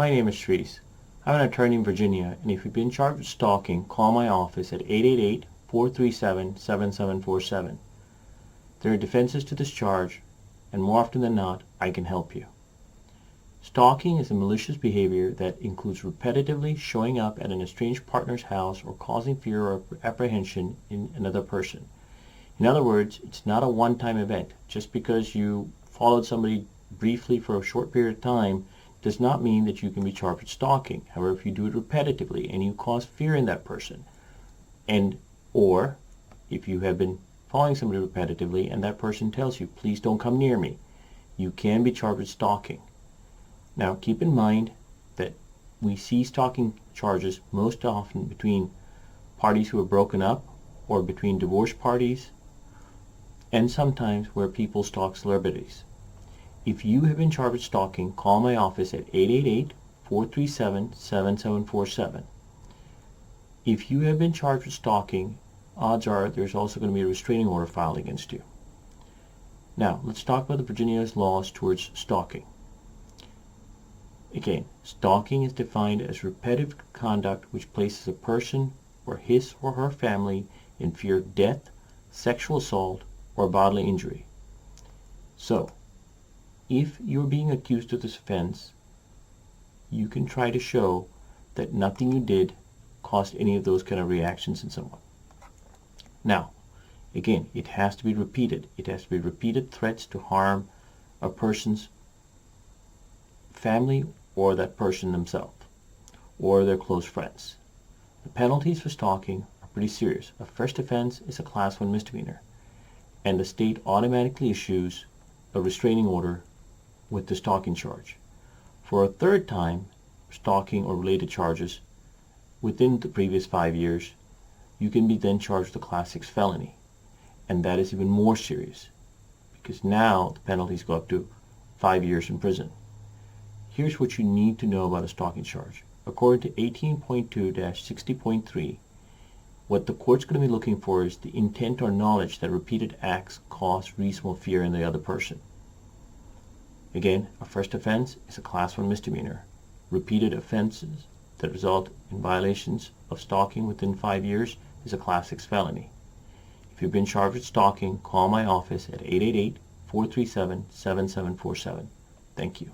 My name is Shrees. I'm an attorney in Virginia, and if you've been charged with stalking, call my office at 888-437-7747. There are defenses to this charge, and more often than not, I can help you. Stalking is a malicious behavior that includes repetitively showing up at an estranged partner's house or causing fear or apprehension in another person. In other words, it's not a one-time event. Just because you followed somebody briefly for a short period of time does not mean that you can be charged with stalking. However, if you do it repetitively and you cause fear in that person, or if you have been following somebody repetitively and that person tells you, please don't come near me, you can be charged with stalking. Now, keep in mind that we see stalking charges most often between parties who have broken up or between divorced parties, and sometimes where people stalk celebrities. If you have been charged with stalking, call my office at 888-437-7747. If you have been charged with stalking, odds are there's also going to be a restraining order filed against you. Now, let's talk about the Virginia's laws towards stalking. Again, stalking is defined as repetitive conduct which places a person or his or her family in fear of death, sexual assault, or bodily injury. So, if you're being accused of this offense, you can try to show that nothing you did caused any of those kind of reactions in someone. Now, again, it has to be repeated. It has to be repeated threats to harm a person's family or that person themselves or their close friends. The penalties for stalking are pretty serious. A first offense is a Class 1 misdemeanor, and the state automatically issues a restraining order with the stalking charge. For a third time, stalking or related charges within the previous 5 years, you can be then charged with a Class 6 felony, and that is even more serious because now the penalties go up to 5 years in prison. Here's what you need to know about a stalking charge. According to 18.2-60.3, what the court's going to be looking for is the intent or knowledge that repeated acts cause reasonable fear in the other person. Again, a first offense is a Class 1 misdemeanor. Repeated offenses that result in violations of stalking within 5 years is a Class 6 felony. If you've been charged with stalking, call my office at 888-437-7747. Thank you.